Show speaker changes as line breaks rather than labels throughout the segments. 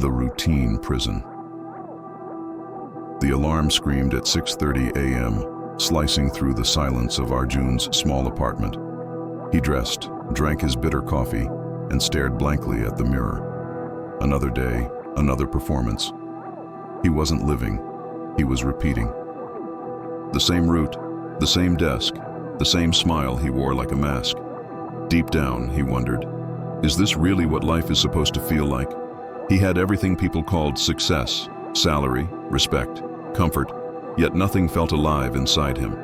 the routine prison. The alarm screamed at 6:30 a.m., slicing through the silence of Arjun's small apartment. He dressed, drank his bitter coffee, and stared blankly at the mirror. Another day, another performance. He wasn't living, he was repeating. The same route, the same desk, the same smile he wore like a mask. Deep down, he wondered, is this really what life is supposed to feel like? He had everything people called success, salary, respect, comfort, yet nothing felt alive inside him.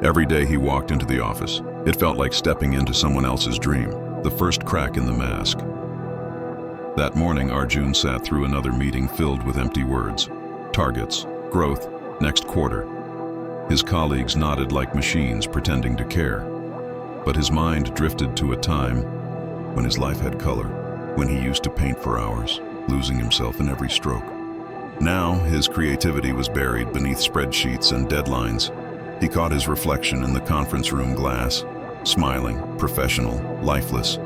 Every day he walked into the office, it felt like stepping into someone else's dream, the first crack in the mask. That morning, Arjun sat through another meeting filled with empty words. Targets, growth, next quarter. His colleagues nodded like machines, pretending to care. But his mind drifted to a time when his life had color, when he used to paint for hours, losing himself in every stroke. Now, his creativity was buried beneath spreadsheets and deadlines. He caught his reflection in the conference room glass, smiling, professional, lifeless.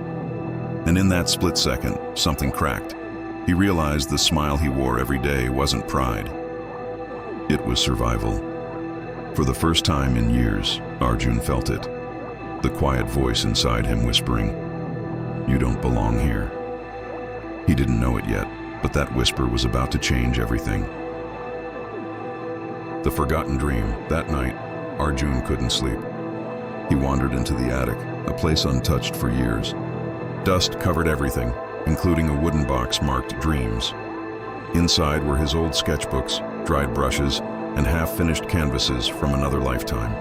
And in that split second, something cracked. He realized the smile he wore every day wasn't pride. It was survival. For the first time in years, Arjun felt it. The quiet voice inside him whispering, "You don't belong here." He didn't know it yet, but that whisper was about to change everything. The forgotten dream. That night, Arjun couldn't sleep. He wandered into the attic, a place untouched for years. Dust covered everything, including a wooden box marked Dreams. Inside were his old sketchbooks, dried brushes, and half-finished canvases from another lifetime.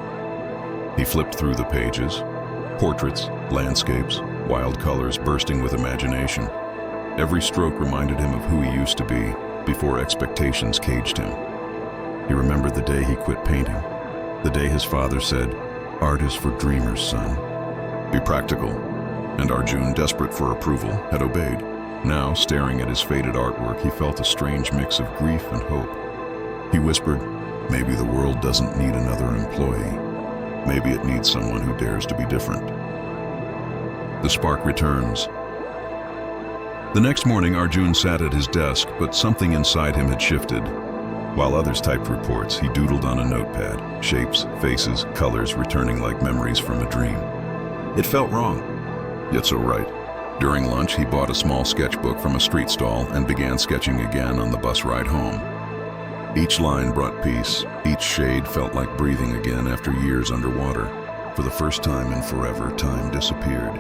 He flipped through the pages. Portraits, landscapes, wild colors bursting with imagination. Every stroke reminded him of who he used to be before expectations caged him. He remembered the day he quit painting, the day his father said, "Art is for dreamers, son. Be practical." And Arjun, desperate for approval, had obeyed. Now, staring at his faded artwork, he felt a strange mix of grief and hope. He whispered, "Maybe the world doesn't need another employee. Maybe it needs someone who dares to be different." The spark returns. The next morning, Arjun sat at his desk, but something inside him had shifted. While others typed reports, he doodled on a notepad, shapes, faces, colors returning like memories from a dream. It felt wrong, yet so right. During lunch, he bought a small sketchbook from a street stall and began sketching again on the bus ride home. Each line brought peace. Each shade felt like breathing again after years underwater. For the first time in forever, time disappeared.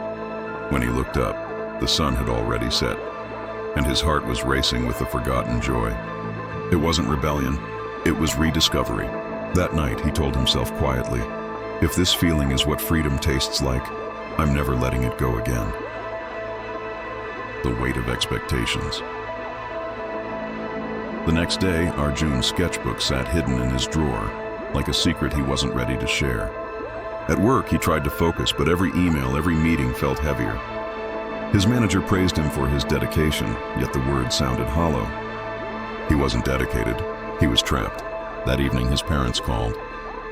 When he looked up, the sun had already set, and his heart was racing with the forgotten joy. It wasn't rebellion, it was rediscovery. That night, he told himself quietly, "If this feeling is what freedom tastes like, I'm never letting it go again." The weight of expectations. The next day, Arjun's sketchbook sat hidden in his drawer, like a secret he wasn't ready to share. At work, he tried to focus, but every email, every meeting felt heavier. His manager praised him for his dedication, yet the words sounded hollow. He wasn't dedicated, he was trapped. That evening, his parents called.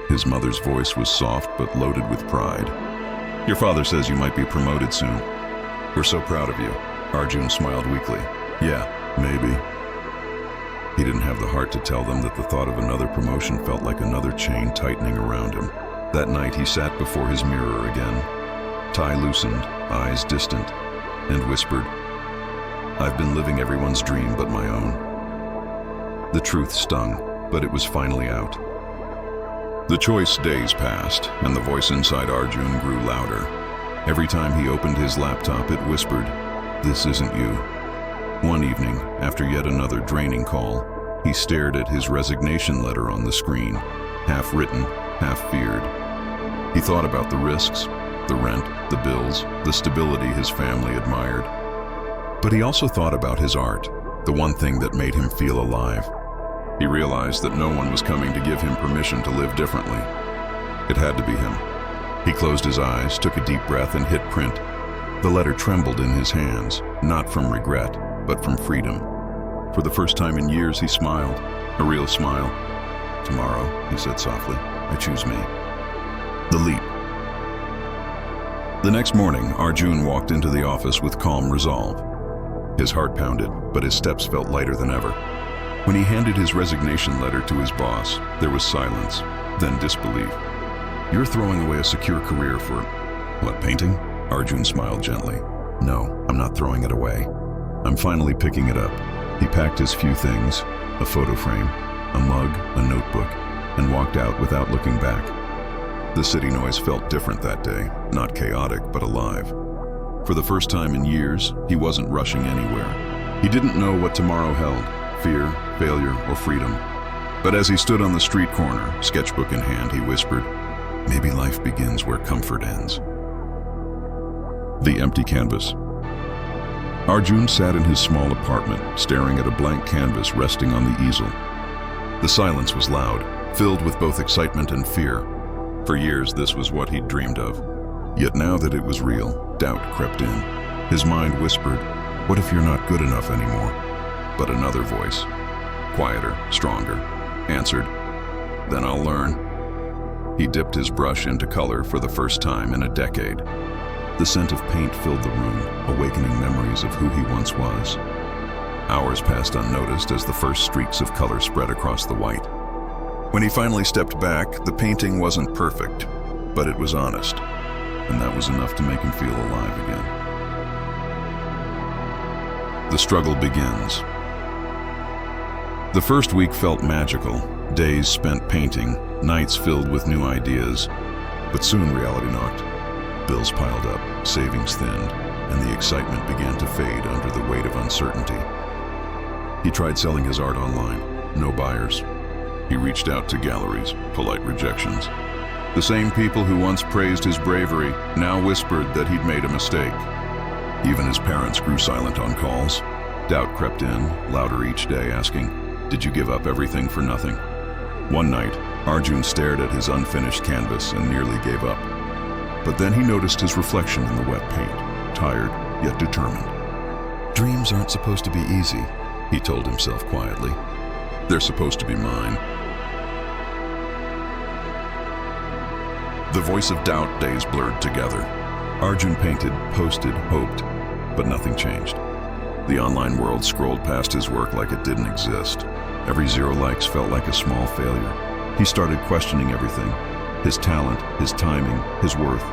His mother's voice was soft but loaded with pride. "Your father says you might be promoted soon. We're so proud of you." Arjun smiled weakly. "Yeah, maybe." He didn't have the heart to tell them that the thought of another promotion felt like another chain tightening around him. That night, he sat before his mirror again, tie loosened, eyes distant, and whispered, "I've been living everyone's dream but my own." The truth stung, but it was finally out. The choice days passed, and the voice inside Arjun grew louder. Every time he opened his laptop, it whispered, "This isn't you." One evening, after yet another draining call, he stared at his resignation letter on the screen, half written, half feared. He thought about the risks, the rent, the bills, the stability his family admired. But he also thought about his art, the one thing that made him feel alive. He realized that no one was coming to give him permission to live differently. It had to be him. He closed his eyes, took a deep breath, and hit print. The letter trembled in his hands, not from regret, but from freedom. For the first time in years, he smiled, a real smile. "Tomorrow," he said softly, "I choose me." The leap. The next morning, Arjun walked into the office with calm resolve. His heart pounded, but his steps felt lighter than ever. When he handed his resignation letter to his boss, there was silence, then disbelief. "You're throwing away a secure career for, what, painting?" Arjun smiled gently. "No, I'm not throwing it away. I'm finally picking it up." He packed his few things, a photo frame, a mug, a notebook, and walked out without looking back. The city noise felt different that day, not chaotic, but alive. For the first time in years, he wasn't rushing anywhere. He didn't know what tomorrow held, fear, failure, or freedom. But as he stood on the street corner, sketchbook in hand, he whispered, "Maybe life begins where comfort ends." The empty canvas. Arjun sat in his small apartment, staring at a blank canvas resting on the easel. The silence was loud, filled with both excitement and fear. For years, this was what he'd dreamed of. Yet now that it was real, doubt crept in. His mind whispered, "What if you're not good enough anymore?" But another voice, quieter, stronger, answered, "Then I'll learn." He dipped his brush into color for the first time in a decade. The scent of paint filled the room, awakening memories of who he once was. Hours passed unnoticed as the first streaks of color spread across the white. When he finally stepped back, the painting wasn't perfect, but it was honest, and that was enough to make him feel alive again. The struggle begins. The first week felt magical, days spent painting, nights filled with new ideas, but soon reality knocked. Bills piled up, savings thinned, and the excitement began to fade under the weight of uncertainty. He tried selling his art online, no buyers. He reached out to galleries, polite rejections. The same people who once praised his bravery now whispered that he'd made a mistake. Even his parents grew silent on calls. Doubt crept in, louder each day, asking, "Did you give up everything for nothing?" One night, Arjun stared at his unfinished canvas and nearly gave up. But then he noticed his reflection in the wet paint, tired yet determined. "Dreams aren't supposed to be easy," he told himself quietly. "They're supposed to be mine." The voice of doubt days blurred together. Arjun painted, posted, hoped, but nothing changed. The online world scrolled past his work like it didn't exist. Every 0 likes felt like a small failure. He started questioning everything: his talent, his timing, his worth.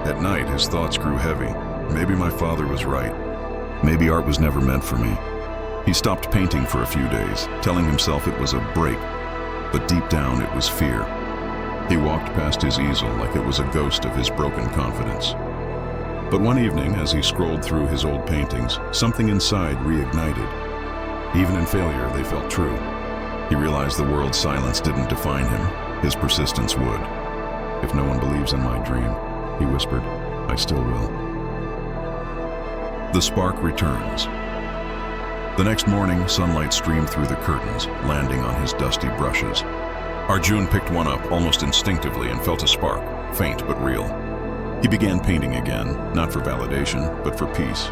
At night, his thoughts grew heavy. Maybe my father was right. Maybe art was never meant for me. He stopped painting for a few days, telling himself it was a break, but deep down it was fear. He walked past his easel like it was a ghost of his broken confidence. But one evening, as he scrolled through his old paintings, something inside reignited. Even in failure, they felt true. He realized the world's silence didn't define him. His persistence would. "If no one believes in my dream," he whispered, "I still will." The spark returns. The next morning, sunlight streamed through the curtains, landing on his dusty brushes. Arjun picked one up almost instinctively and felt a spark, faint but real. He began painting again, not for validation, but for peace.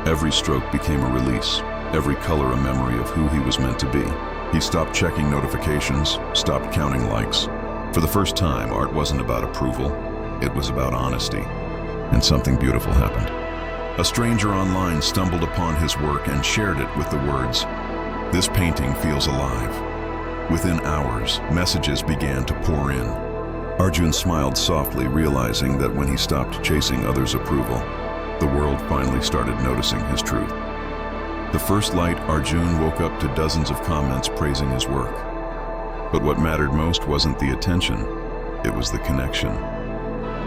Every stroke became a release, every color a memory of who he was meant to be. He stopped checking notifications, stopped counting likes. For the first time, art wasn't about approval, it was about honesty. And something beautiful happened. A stranger online stumbled upon his work and shared it with the words, "This painting feels alive." Within hours, messages began to pour in. Arjun smiled softly, realizing that when he stopped chasing others' approval, the world finally started noticing his truth. The first light, Arjun woke up to dozens of comments praising his work. But what mattered most wasn't the attention, it was the connection.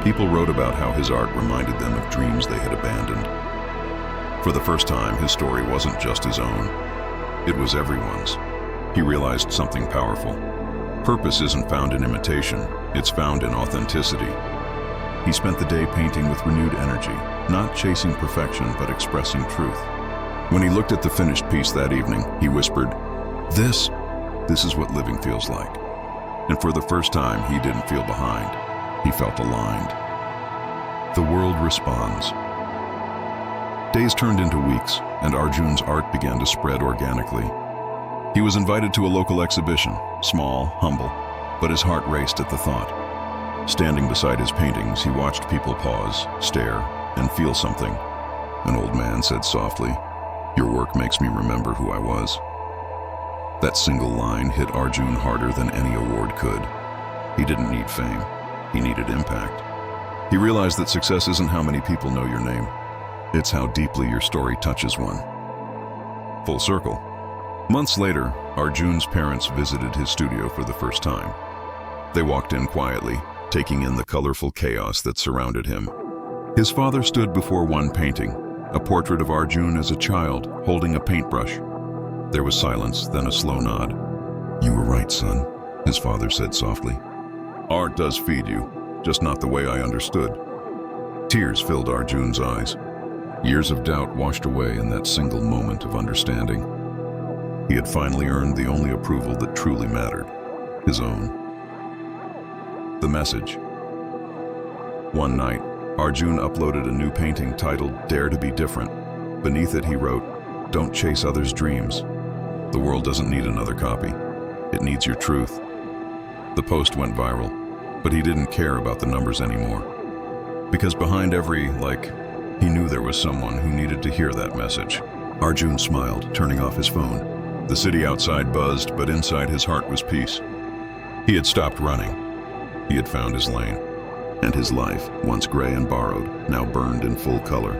People wrote about how his art reminded them of dreams they had abandoned. For the first time, his story wasn't just his own, it was everyone's. He realized something powerful. Purpose isn't found in imitation, it's found in authenticity. He spent the day painting with renewed energy, not chasing perfection, but expressing truth. When he looked at the finished piece that evening, he whispered, This is what living feels like." And for the first time, he didn't feel behind. He felt aligned. The world responds. Days turned into weeks, and Arjun's art began to spread organically. He was invited to a local exhibition, small, humble, but his heart raced at the thought. Standing beside his paintings, he watched people pause, stare, and feel something. An old man said softly, Your work makes me remember who I was. That single line hit Arjun harder than any award could. He didn't need fame. He needed impact. He realized that success isn't how many people know your name. It's how deeply your story touches one. Full circle. Months later, Arjun's parents visited his studio for the first time. They walked in quietly, taking in the colorful chaos that surrounded him. His father stood before one painting, a portrait of Arjun as a child, holding a paintbrush. There was silence, then a slow nod. "You were right, son," his father said softly. "Art does feed you, just not the way I understood." Tears filled Arjun's eyes. Years of doubt washed away in that single moment of understanding. He had finally earned the only approval that truly mattered, his own. The message. One night, Arjun uploaded a new painting titled "Dare to be Different." Beneath it he wrote, "Don't chase others' dreams. The world doesn't need another copy. It needs your truth." The post went viral, but he didn't care about the numbers anymore. Because behind every like, he knew there was someone who needed to hear that message. Arjun smiled, turning off his phone. The city outside buzzed, but inside his heart was peace. He had stopped running. He had found his lane. And his life, once gray and borrowed, now burned in full color.